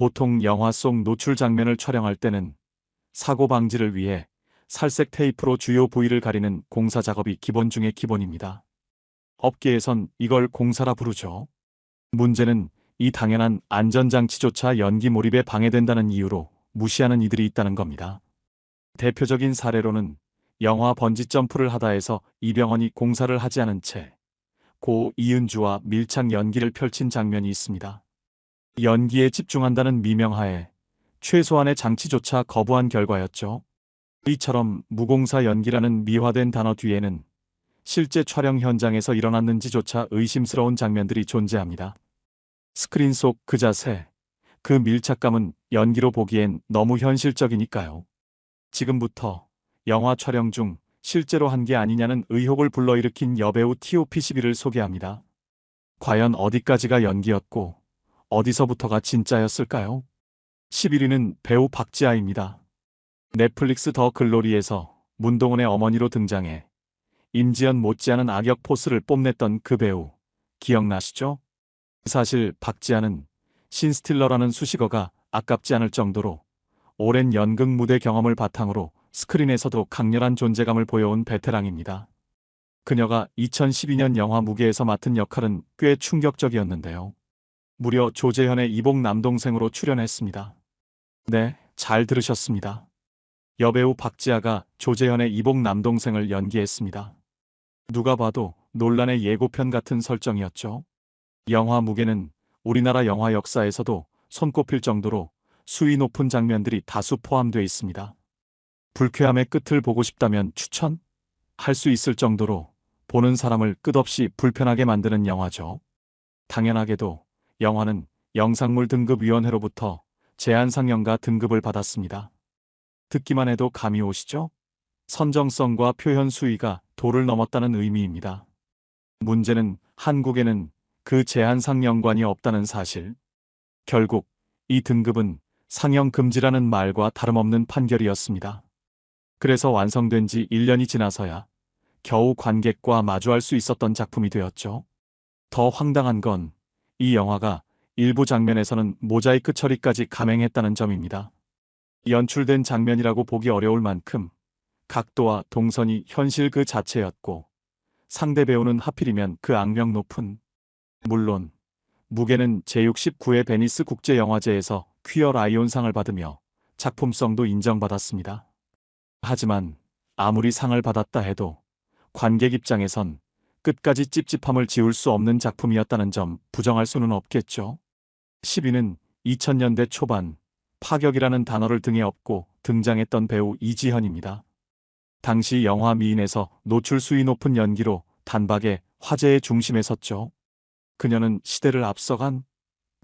보통 영화 속 노출 장면을 촬영할 때는 사고 방지를 위해 살색 테이프로 주요 부위를 가리는 공사 작업이 기본 중의 기본입니다. 업계에선 이걸 공사라 부르죠. 문제는 이 당연한 안전장치조차 연기 몰입에 방해된다는 이유로 무시하는 이들이 있다는 겁니다. 대표적인 사례로는 영화 번지점프를 하다 해서 이병헌이 공사를 하지 않은 채 고 이은주와 밀착 연기를 펼친 장면이 있습니다. 연기에 집중한다는 미명하에 최소한의 장치조차 거부한 결과였죠. 이처럼 무공사 연기라는 미화된 단어 뒤에는 실제 촬영 현장에서 일어났는지조차 의심스러운 장면들이 존재합니다. 스크린 속 그 자세, 그 밀착감은 연기로 보기엔 너무 현실적이니까요. 지금부터 영화 촬영 중 실제로 한 게 아니냐는 의혹을 불러일으킨 여배우 TOP 11을 소개합니다. 과연 어디까지가 연기였고 어디서부터가 진짜였을까요? 11위는 배우 박지아입니다. 넷플릭스 더 글로리에서 문동은의 어머니로 등장해 임지연 못지않은 악역 포스를 뽐냈던 그 배우 기억나시죠? 사실 박지아는 신스틸러라는 수식어가 아깝지 않을 정도로 오랜 연극 무대 경험을 바탕으로 스크린에서도 강렬한 존재감을 보여온 베테랑입니다. 그녀가 2012년 영화 무게에서 맡은 역할은 꽤 충격적이었는데요. 무려 조재현의 이복 남동생으로 출연했습니다. 네, 잘 들으셨습니다. 여배우 박지아가 조재현의 이복 남동생을 연기했습니다. 누가 봐도 논란의 예고편 같은 설정이었죠. 영화 무게는 우리나라 영화 역사에서도 손꼽힐 정도로 수위 높은 장면들이 다수 포함되어 있습니다. 불쾌함의 끝을 보고 싶다면 추천? 할 수 있을 정도로 보는 사람을 끝없이 불편하게 만드는 영화죠. 당연하게도 영화는 영상물 등급위원회로부터 제한상영가 등급을 받았습니다. 듣기만 해도 감이 오시죠? 선정성과 표현 수위가 도를 넘었다는 의미입니다. 문제는 한국에는 그 제한상영관이 없다는 사실. 결국 이 등급은 상영 금지라는 말과 다름없는 판결이었습니다. 그래서 완성된 지 1년이 지나서야 겨우 관객과 마주할 수 있었던 작품이 되었죠. 더 황당한 건 이 영화가 일부 장면에서는 모자이크 처리까지 감행했다는 점입니다. 연출된 장면이라고 보기 어려울 만큼 각도와 동선이 현실 그 자체였고 상대 배우는 하필이면 그 악명 높은, 물론 무게는 제69회 베니스 국제영화제에서 퀴어 라이온상을 받으며 작품성도 인정받았습니다. 하지만 아무리 상을 받았다 해도 관객 입장에선 끝까지 찝찝함을 지울 수 없는 작품이었다는 점 부정할 수는 없겠죠. 10위는 2000년대 초반 파격이라는 단어를 등에 업고 등장했던 배우 이지현입니다. 당시 영화 미인에서 노출 수위 높은 연기로 단박에 화제의 중심에 섰죠. 그녀는 시대를 앞서간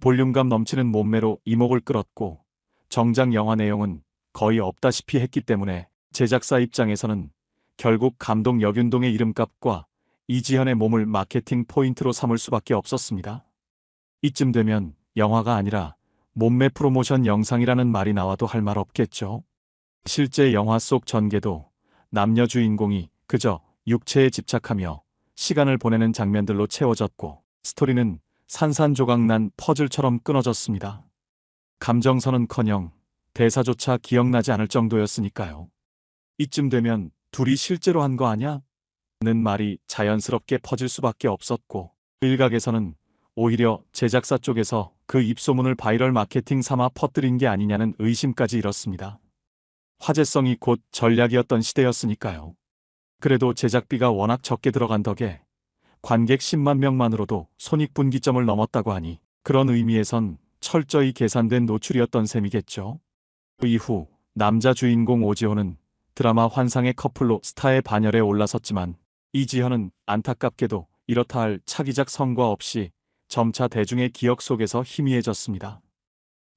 볼륨감 넘치는 몸매로 이목을 끌었고 정작 영화 내용은 거의 없다시피 했기 때문에 제작사 입장에서는 결국 감독 여균동의 이름값과 이지현의 몸을 마케팅 포인트로 삼을 수밖에 없었습니다. 이쯤 되면 영화가 아니라 몸매 프로모션 영상이라는 말이 나와도 할 말 없겠죠. 실제 영화 속 전개도 남녀 주인공이 그저 육체에 집착하며 시간을 보내는 장면들로 채워졌고 스토리는 산산조각난 퍼즐처럼 끊어졌습니다. 감정선은커녕 대사조차 기억나지 않을 정도였으니까요. 이쯤 되면 둘이 실제로 한 거 아냐? 는 말이 자연스럽게 퍼질 수밖에 없었고 일각에서는 오히려 제작사 쪽에서 그 입소문을 바이럴 마케팅 삼아 퍼뜨린 게 아니냐는 의심까지 일었습니다. 화제성이 곧 전략이었던 시대였으니까요. 그래도 제작비가 워낙 적게 들어간 덕에 관객 10만 명만으로도 손익분기점을 넘었다고 하니 그런 의미에선 철저히 계산된 노출이었던 셈이겠죠. 이후 남자 주인공 오지호는 드라마 환상의 커플로 스타의 반열에 올라섰지만 이지현은 안타깝게도 이렇다 할 차기작 성과 없이 점차 대중의 기억 속에서 희미해졌습니다.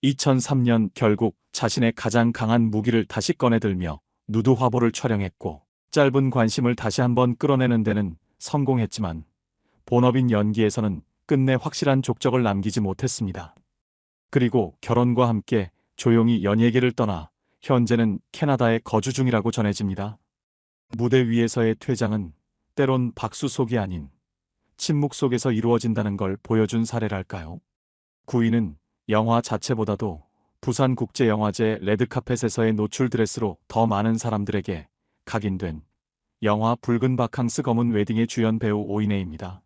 2003년 결국 자신의 가장 강한 무기를 다시 꺼내들며 누드 화보를 촬영했고 짧은 관심을 다시 한번 끌어내는 데는 성공했지만 본업인 연기에서는 끝내 확실한 족적을 남기지 못했습니다. 그리고 결혼과 함께 조용히 연예계를 떠나 현재는 캐나다에 거주 중이라고 전해집니다. 무대 위에서의 퇴장은 때론 박수 속이 아닌 침묵 속에서 이루어진다는 걸 보여준 사례랄까요? 9위는 영화 자체보다도 부산국제영화제 레드카펫에서의 노출 드레스로 더 많은 사람들에게 각인된 영화 붉은 바캉스 검은 웨딩의 주연 배우 오이네입니다.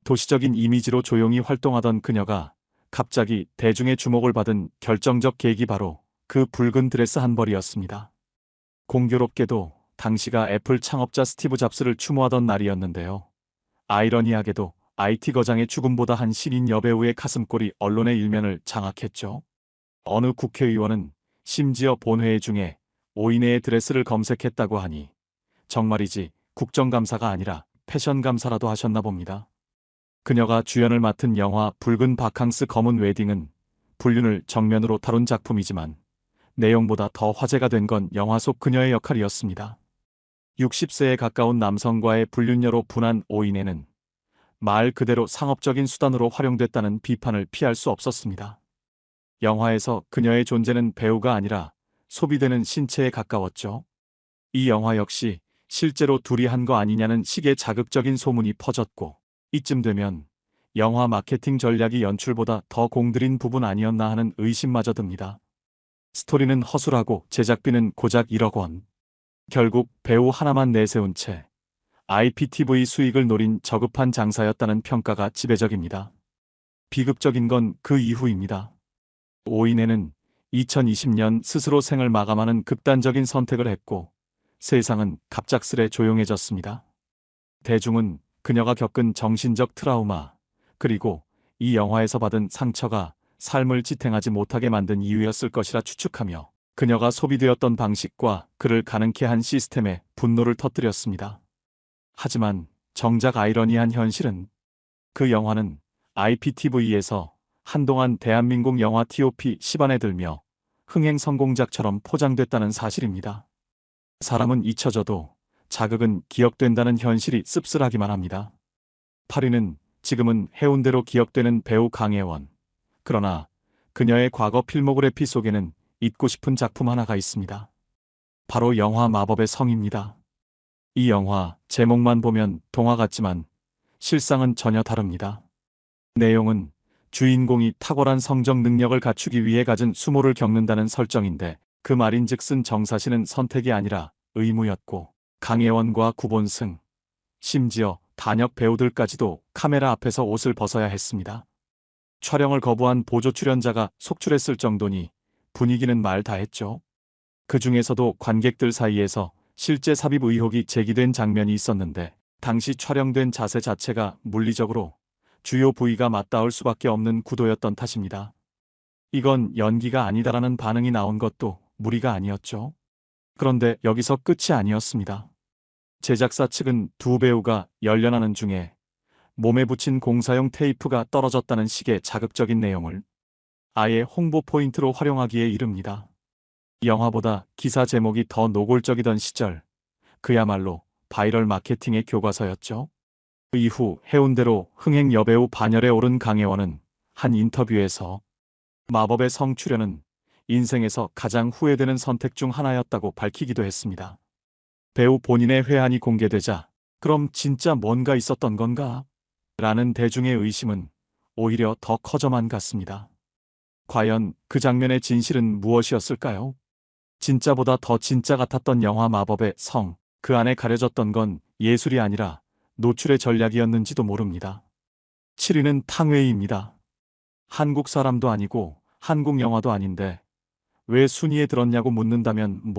도시적인 이미지로 조용히 활동하던 그녀가 갑자기 대중의 주목을 받은 결정적 계기 바로 그 붉은 드레스 한 벌이었습니다. 공교롭게도 당시가 애플 창업자 스티브 잡스를 추모하던 날이었는데요. 아이러니하게도 IT 거장의 죽음보다 한 신인 여배우의 가슴골이 언론의 일면을 장악했죠. 어느 국회의원은 심지어 본회의 중에 오이네의 드레스를 검색했다고 하니 정말이지 국정감사가 아니라 패션감사라도 하셨나 봅니다. 그녀가 주연을 맡은 영화 붉은 바캉스 검은 웨딩은 불륜을 정면으로 다룬 작품이지만 내용보다 더 화제가 된 건 영화 속 그녀의 역할이었습니다. 60세에 가까운 남성과의 불륜녀로 분한 오이네는 말 그대로 상업적인 수단으로 활용됐다는 비판을 피할 수 없었습니다. 영화에서 그녀의 존재는 배우가 아니라 소비되는 신체에 가까웠죠. 이 영화 역시 실제로 둘이 한 거 아니냐는 식의 자극적인 소문이 퍼졌고, 이쯤 되면 영화 마케팅 전략이 연출보다 더 공들인 부분 아니었나 하는 의심마저 듭니다. 스토리는 허술하고 제작비는 고작 1억 원. 결국 배우 하나만 내세운 채 IPTV 수익을 노린 저급한 장사였다는 평가가 지배적입니다. 비극적인 건 그 이후입니다. 오이네는 2020년 스스로 생을 마감하는 극단적인 선택을 했고 세상은 갑작스레 조용해졌습니다. 대중은 그녀가 겪은 정신적 트라우마, 그리고 이 영화에서 받은 상처가 삶을 지탱하지 못하게 만든 이유였을 것이라 추측하며 그녀가 소비되었던 방식과 그를 가능케 한 시스템에 분노를 터뜨렸습니다. 하지만 정작 아이러니한 현실은 그 영화는 IPTV에서 한동안 대한민국 영화 TOP 10안에 들며 흥행 성공작처럼 포장됐다는 사실입니다. 사람은 잊혀져도 자극은 기억된다는 현실이 씁쓸하기만 합니다. 8위는 지금은 해운대로 기억되는 배우 강혜원. 그러나 그녀의 과거 필모그래피 속에는 잊고 싶은 작품 하나가 있습니다. 바로 영화 마법의 성입니다. 이 영화 제목만 보면 동화 같지만 실상은 전혀 다릅니다. 내용은 주인공이 탁월한 성적 능력을 갖추기 위해 가진 수모를 겪는다는 설정인데 그 말인즉슨 정사시는 선택이 아니라 의무였고 강혜원과 구본승, 심지어 단역 배우들까지도 카메라 앞에서 옷을 벗어야 했습니다. 촬영을 거부한 보조 출연자가 속출했을 정도니 분위기는 말 다 했죠. 그 중에서도 관객들 사이에서 실제 삽입 의혹이 제기된 장면이 있었는데 당시 촬영된 자세 자체가 물리적으로 주요 부위가 맞닿을 수밖에 없는 구도였던 탓입니다. 이건 연기가 아니다라는 반응이 나온 것도 무리가 아니었죠. 그런데 여기서 끝이 아니었습니다. 제작사 측은 두 배우가 열연하는 중에 몸에 붙인 공사용 테이프가 떨어졌다는 식의 자극적인 내용을 아예 홍보 포인트로 활용하기에 이릅니다. 영화보다 기사 제목이 더 노골적이던 시절, 그야말로 바이럴 마케팅의 교과서였죠. 그 이후 해운대로 흥행 여배우 반열에 오른 강혜원은 한 인터뷰에서 마법의 성 출연은 인생에서 가장 후회되는 선택 중 하나였다고 밝히기도 했습니다. 배우 본인의 회한이 공개되자 그럼 진짜 뭔가 있었던 건가? 라는 대중의 의심은 오히려 더 커져만 갔습니다. 과연 그 장면의 진실은 무엇이었을까요? 진짜보다 더 진짜 같았던 영화 마법의 성, 그 안에 가려졌던 건 예술이 아니라 노출의 전략이었는지도 모릅니다. 7위는 탕웨이입니다. 한국 사람도 아니고 한국 영화도 아닌데 왜 순위에 들었냐고 묻는다면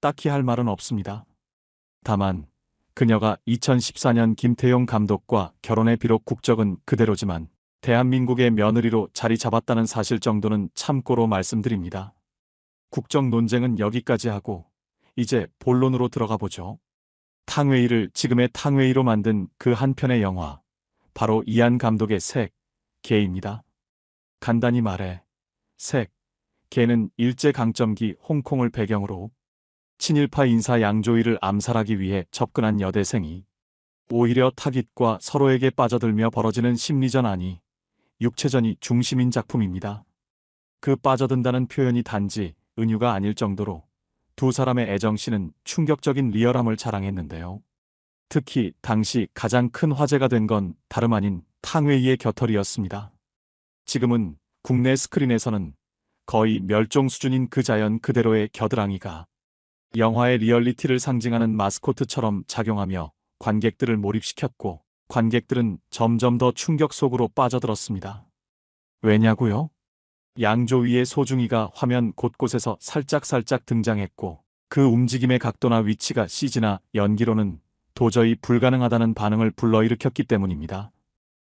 딱히 할 말은 없습니다. 다만 그녀가 2014년 김태용 감독과 결혼해 비록 국적은 그대로지만 대한민국의 며느리로 자리 잡았다는 사실 정도는 참고로 말씀드립니다. 국적 논쟁은 여기까지 하고 이제 본론으로 들어가 보죠. 탕웨이를 지금의 탕웨이로 만든 그 한 편의 영화, 바로 이안 감독의 색, 개입니다. 간단히 말해 색, 개는 일제강점기 홍콩을 배경으로 친일파 인사 양조위를 암살하기 위해 접근한 여대생이 오히려 타깃과 서로에게 빠져들며 벌어지는 심리전 아니 육체전이 중심인 작품입니다. 그 빠져든다는 표현이 단지 은유가 아닐 정도로 두 사람의 애정씬은 충격적인 리얼함을 자랑했는데요. 특히 당시 가장 큰 화제가 된 건 다름 아닌 탕웨이의 겨털이었습니다. 지금은 국내 스크린에서는 거의 멸종 수준인 그 자연 그대로의 겨드랑이가 영화의 리얼리티를 상징하는 마스코트처럼 작용하며 관객들을 몰입시켰고, 관객들은 점점 더 충격 속으로 빠져들었습니다. 왜냐고요? 양조위의 소중이가 화면 곳곳에서 살짝살짝 등장했고, 그 움직임의 각도나 위치가 CG나 연기로는 도저히 불가능하다는 반응을 불러일으켰기 때문입니다.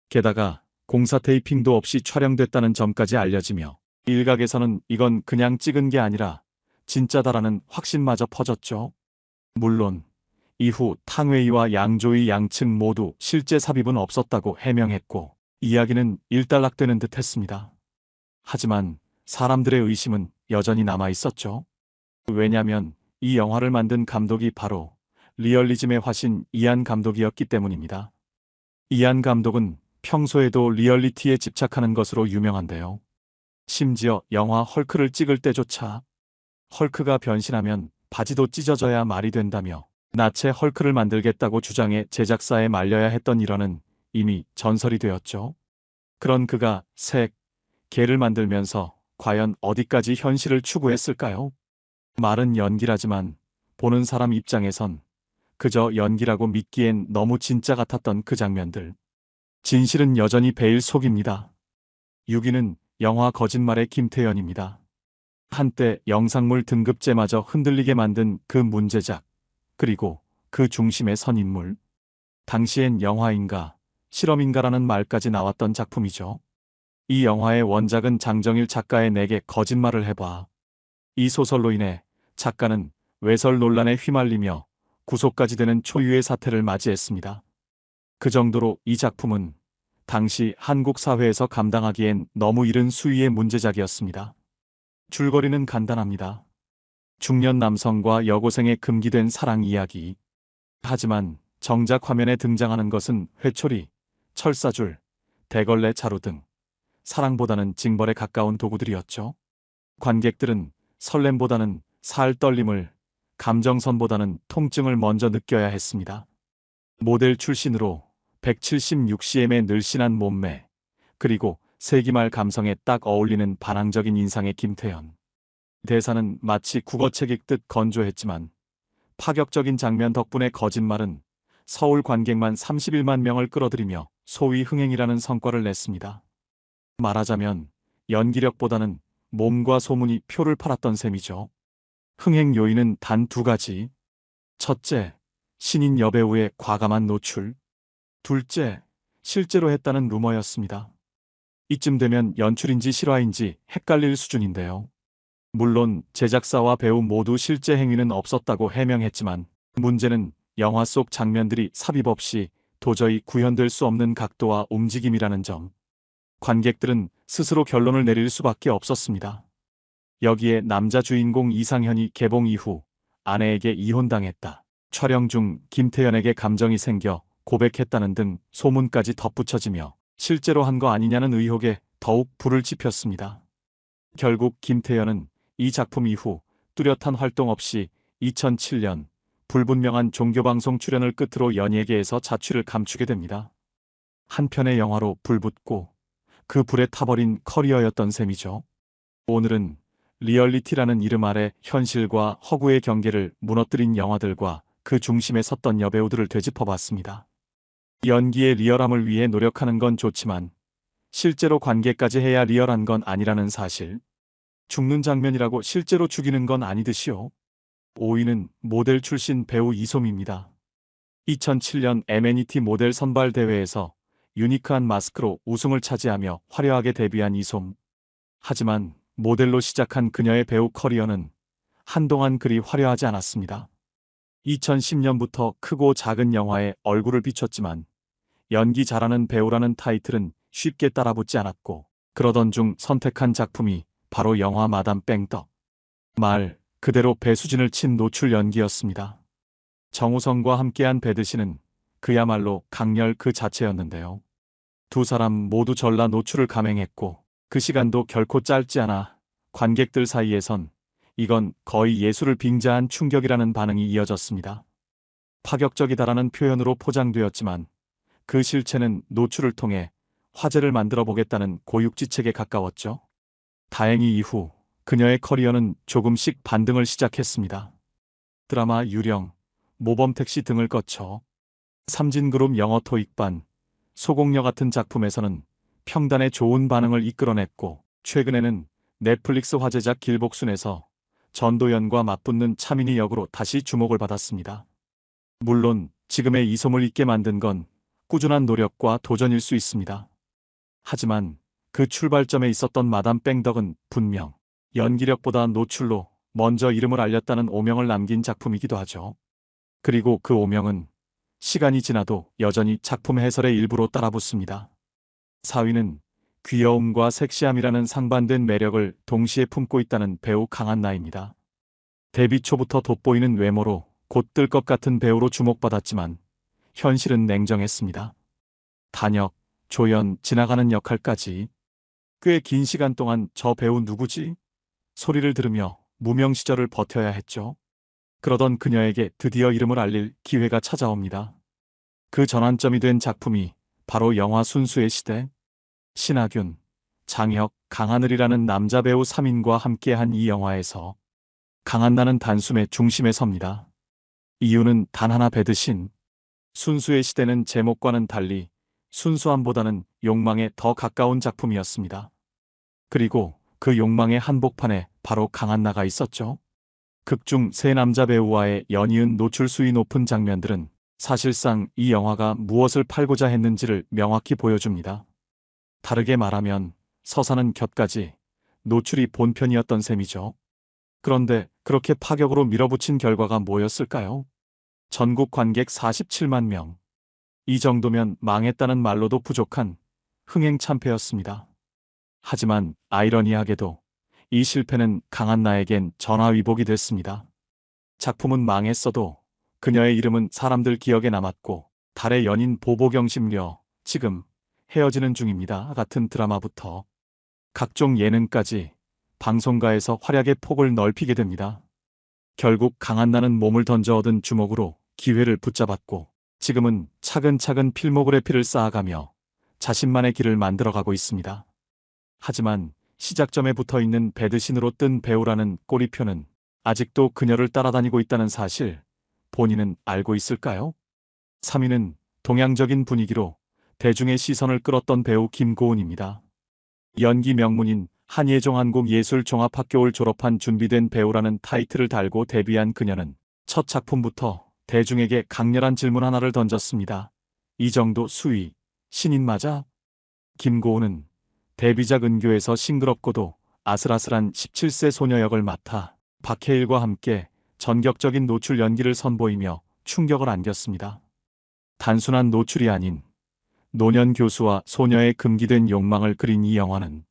게다가 공사 테이핑도 없이 촬영됐다는 점까지 알려지며, 일각에서는 이건 그냥 찍은 게 아니라 진짜다라는 확신마저 퍼졌죠. 물론 이후 탕웨이와 양조위 양측 모두 실제 삽입은 없었다고 해명했고, 이야기는 일단락되는 듯 했습니다. 하지만 사람들의 의심은 여전히 남아 있었죠. 왜냐면 이 영화를 만든 감독이 바로 리얼리즘의 화신 이안 감독이었기 때문입니다. 이안 감독은 평소에도 리얼리티에 집착하는 것으로 유명한데요. 심지어 영화 헐크를 찍을 때조차 헐크가 변신하면 바지도 찢어져야 말이 된다며 나체 헐크를 만들겠다고 주장해 제작사에 말려야 했던 일화는 이미 전설이 되었죠. 그런 그가 색, 개를 만들면서 과연 어디까지 현실을 추구했을까요? 말은 연기라지만 보는 사람 입장에선 그저 연기라고 믿기엔 너무 진짜 같았던 그 장면들. 진실은 여전히 베일 속입니다. 6위는 영화 거짓말의 김태연입니다. 한때 영상물 등급제마저 흔들리게 만든 그 문제작, 그리고 그 중심에 선 인물. 당시엔 영화인가, 실험인가라는 말까지 나왔던 작품이죠. 이 영화의 원작은 장정일 작가의 내게 거짓말을 해봐. 이 소설로 인해 작가는 외설 논란에 휘말리며 구속까지 되는 초유의 사태를 맞이했습니다. 그 정도로 이 작품은 당시 한국 사회에서 감당하기엔 너무 이른 수위의 문제작이었습니다. 줄거리는 간단합니다. 중년 남성과 여고생의 금기된 사랑 이야기. 하지만 정작 화면에 등장하는 것은 회초리, 철사줄, 대걸레 자루 등 사랑보다는 징벌에 가까운 도구들이었죠. 관객들은 설렘보다는 살 떨림을, 감정선보다는 통증을 먼저 느껴야 했습니다. 모델 출신으로 176cm의 늘씬한 몸매, 그리고 세기말 감성에 딱 어울리는 반항적인 인상의 김태연. 대사는 마치 국어책 읽듯 건조했지만 파격적인 장면 덕분에 거짓말은 서울 관객만 31만 명을 끌어들이며 소위 흥행이라는 성과를 냈습니다. 말하자면 연기력보다는 몸과 소문이 표를 팔았던 셈이죠. 흥행 요인은 단 두 가지. 첫째, 신인 여배우의 과감한 노출. 둘째, 실제로 했다는 루머였습니다. 이쯤 되면 연출인지 실화인지 헷갈릴 수준인데요. 물론 제작사와 배우 모두 실제 행위는 없었다고 해명했지만, 문제는 영화 속 장면들이 삽입 없이 도저히 구현될 수 없는 각도와 움직임이라는 점. 관객들은 스스로 결론을 내릴 수밖에 없었습니다. 여기에 남자 주인공 이상현이 개봉 이후 아내에게 이혼당했다, 촬영 중 김태연에게 감정이 생겨 고백했다는 등 소문까지 덧붙여지며 실제로 한 거 아니냐는 의혹에 더욱 불을 지폈습니다. 결국 김태연은 이 작품 이후 뚜렷한 활동 없이 2007년 불분명한 종교방송 출연을 끝으로 연예계에서 자취를 감추게 됩니다. 한편의 영화로 불붙고 그 불에 타버린 커리어였던 셈이죠. 오늘은 리얼리티라는 이름 아래 현실과 허구의 경계를 무너뜨린 영화들과 그 중심에 섰던 여배우들을 되짚어봤습니다. 연기의 리얼함을 위해 노력하는 건 좋지만 실제로 관계까지 해야 리얼한 건 아니라는 사실. 죽는 장면이라고 실제로 죽이는 건 아니듯이요. 5위는 모델 출신 배우 이솜입니다. 2007년 M&ET 모델 선발 대회에서 유니크한 마스크로 우승을 차지하며 화려하게 데뷔한 이솜. 하지만 모델로 시작한 그녀의 배우 커리어는 한동안 그리 화려하지 않았습니다. 2010년부터 크고 작은 영화에 얼굴을 비췄지만 연기 잘하는 배우라는 타이틀은 쉽게 따라붙지 않았고, 그러던 중 선택한 작품이 바로 영화 마담 뺑떡. 말 그대로 배수진을 친 노출 연기였습니다. 정우성과 함께한 배드신은 그야말로 강렬 그 자체였는데요. 두 사람 모두 전라 노출을 감행했고, 그 시간도 결코 짧지 않아 관객들 사이에선 이건 거의 예술을 빙자한 충격이라는 반응이 이어졌습니다. 파격적이다라는 표현으로 포장되었지만 그 실체는 노출을 통해 화제를 만들어 보겠다는 고육지책에 가까웠죠. 다행히 이후 그녀의 커리어는 조금씩 반등을 시작했습니다. 드라마 유령, 모범택시 등을 거쳐 삼진그룹 영어 토익반, 소공녀 같은 작품에서는 평단의 좋은 반응을 이끌어냈고, 최근에는 넷플릭스 화제작 길복순에서 전도연과 맞붙는 차민희 역으로 다시 주목을 받았습니다. 물론 지금의 이솜을 있게 만든 건 꾸준한 노력과 도전일 수 있습니다. 하지만 그 출발점에 있었던 마담 뺑덕은 분명 연기력보다 노출로 먼저 이름을 알렸다는 오명을 남긴 작품이기도 하죠. 그리고 그 오명은 시간이 지나도 여전히 작품 해설의 일부로 따라붙습니다. 4위는 귀여움과 섹시함이라는 상반된 매력을 동시에 품고 있다는 배우 강한나입니다. 데뷔 초부터 돋보이는 외모로 곧 뜰 것 같은 배우로 주목받았지만 현실은 냉정했습니다. 단역, 조연, 지나가는 역할까지 꽤 긴 시간 동안 저 배우 누구지? 소리를 들으며 무명 시절을 버텨야 했죠. 그러던 그녀에게 드디어 이름을 알릴 기회가 찾아옵니다. 그 전환점이 된 작품이 바로 영화 순수의 시대. 신하균, 장혁, 강하늘이라는 남자 배우 3인과 함께한 이 영화에서 강한나는 단숨에 중심에 섭니다. 이유는 단 하나 배드신. 순수의 시대는 제목과는 달리 순수함보다는 욕망에 더 가까운 작품이었습니다. 그리고 그 욕망의 한복판에 바로 강한나가 있었죠. 극중 세 남자 배우와의 연이은 노출 수위 높은 장면들은 사실상 이 영화가 무엇을 팔고자 했는지를 명확히 보여줍니다. 다르게 말하면 서사는 곁가지, 노출이 본편이었던 셈이죠. 그런데 그렇게 파격으로 밀어붙인 결과가 뭐였을까요? 전국 관객 47만 명. 이 정도면 망했다는 말로도 부족한 흥행참패였습니다. 하지만 아이러니하게도 이 실패는 강한나에겐 전화위복이 됐습니다. 작품은 망했어도 그녀의 이름은 사람들 기억에 남았고, 달의 연인 보보경심려, 지금 헤어지는 중입니다 같은 드라마부터 각종 예능까지 방송가에서 활약의 폭을 넓히게 됩니다. 결국 강한나는 몸을 던져 얻은 주목으로 기회를 붙잡았고, 지금은 차근차근 필모그래피를 쌓아가며 자신만의 길을 만들어가고 있습니다. 하지만 시작점에 붙어있는 배드신으로 뜬 배우라는 꼬리표는 아직도 그녀를 따라다니고 있다는 사실, 본인은 알고 있을까요? 3위는 동양적인 분위기로 대중의 시선을 끌었던 배우 김고은입니다. 연기 명문인 한예종 한국예술종합학교를 졸업한 준비된 배우라는 타이틀을 달고 데뷔한 그녀는 첫 작품부터 대중에게 강렬한 질문 하나를 던졌습니다. 이 정도 수위, 신인 맞아? 김고은은 데뷔작 은교에서 싱그럽고도 아슬아슬한 17세 소녀 역을 맡아 박해일과 함께 전격적인 노출 연기를 선보이며 충격을 안겼습니다. 단순한 노출이 아닌 노년 교수와 소녀의 금기된 욕망을 그린 이 영화는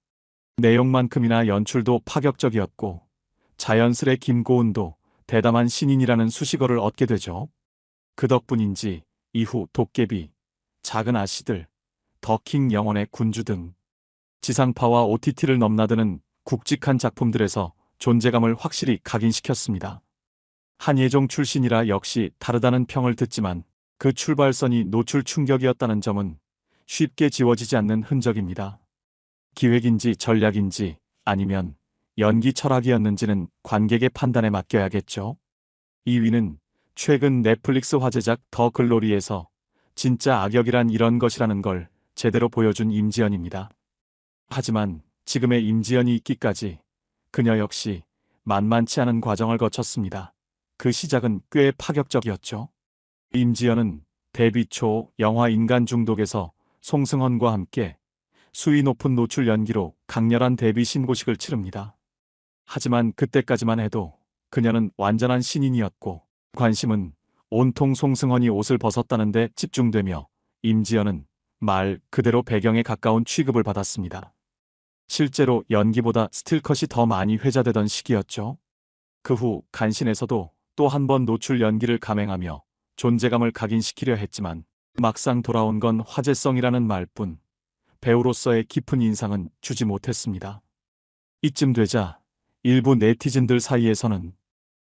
내용만큼이나 연출도 파격적이었고, 자연스레 김고은도 대담한 신인이라는 수식어를 얻게 되죠. 그 덕분인지 이후 도깨비, 작은 아씨들, 더킹 영혼의 군주 등 지상파와 OTT를 넘나드는 굵직한 작품들에서 존재감을 확실히 각인시켰습니다. 한예종 출신이라 역시 다르다는 평을 듣지만 그 출발선이 노출 충격이었다는 점은 쉽게 지워지지 않는 흔적입니다. 기획인지 전략인지 아니면 연기 철학이었는지는 관객의 판단에 맡겨야겠죠. 2위는 최근 넷플릭스 화제작 더 글로리에서 진짜 악역이란 이런 것이라는 걸 제대로 보여준 임지연입니다. 하지만 지금의 임지연이 있기까지 그녀 역시 만만치 않은 과정을 거쳤습니다. 그 시작은 꽤 파격적이었죠. 임지연은 데뷔 초 영화 인간 중독에서 송승헌과 함께 수위 높은 노출 연기로 강렬한 데뷔 신고식을 치릅니다. 하지만 그때까지만 해도 그녀는 완전한 신인이었고, 관심은 온통 송승헌이 옷을 벗었다는 데 집중되며 임지연은 말 그대로 배경에 가까운 취급을 받았습니다. 실제로 연기보다 스틸컷이 더 많이 회자되던 시기였죠. 그 후 간신에서도 또 한 번 노출 연기를 감행하며 존재감을 각인시키려 했지만 막상 돌아온 건 화제성이라는 말뿐, 배우로서의 깊은 인상은 주지 못했습니다. 이쯤 되자 일부 네티즌들 사이에서는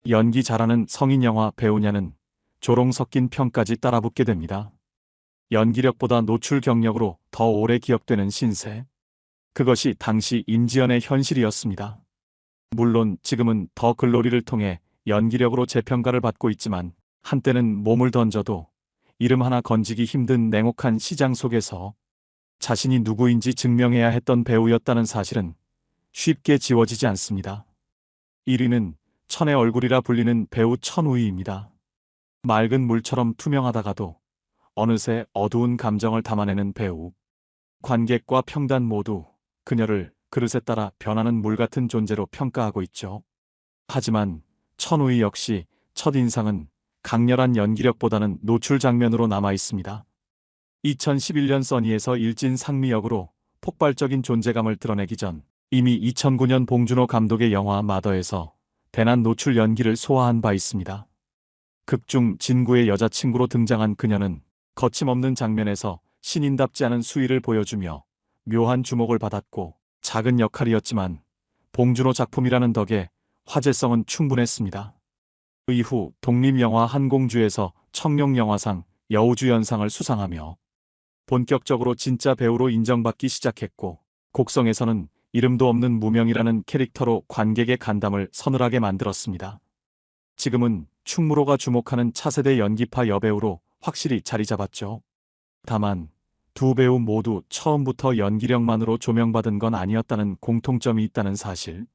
연기 잘하는 성인 영화 배우냐는 조롱 섞인 평까지 따라붙게 됩니다. 연기력보다 노출 경력으로 더 오래 기억되는 신세. 그것이 당시 임지연의 현실이었습니다. 물론 지금은 더 글로리를 통해 연기력으로 재평가를 받고 있지만 한때는 몸을 던져도 이름 하나 건지기 힘든 냉혹한 시장 속에서 자신이 누구인지 증명해야 했던 배우였다는 사실은 쉽게 지워지지 않습니다. 1위는 천의 얼굴이라 불리는 배우 천우희입니다. 맑은 물처럼 투명하다가도 어느새 어두운 감정을 담아내는 배우. 관객과 평단 모두 그녀를 그릇에 따라 변하는 물 같은 존재로 평가하고 있죠. 하지만 천우희 역시 첫인상은 강렬한 연기력보다는 노출 장면으로 남아 있습니다. 2011년 써니에서 일진 상미 역으로 폭발적인 존재감을 드러내기 전 이미 2009년 봉준호 감독의 영화 마더에서 대난 노출 연기를 소화한 바 있습니다. 극중 진구의 여자친구로 등장한 그녀는 거침없는 장면에서 신인답지 않은 수위를 보여주며 묘한 주목을 받았고 작은 역할이었지만 봉준호 작품이라는 덕에 화제성은 충분했습니다. 이후 독립영화 한공주에서 청룡영화상 여우주연상을 수상하며 본격적으로 진짜 배우로 인정받기 시작했고 곡성에서는 이름도 없는 무명이라는 캐릭터로 관객의 간담을 서늘하게 만들었습니다. 지금은 충무로가 주목하는 차세대 연기파 여배우로 확실히 자리 잡았죠. 다만 두 배우 모두 처음부터 연기력만으로 조명받은 건 아니었다는 공통점이 있다는 사실.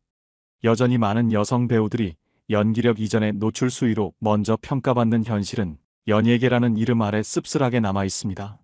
여전히 많은 여성 배우들이 연기력 이전의 노출 수위로 먼저 평가받는 현실은 연예계라는 이름 아래 씁쓸하게 남아 있습니다.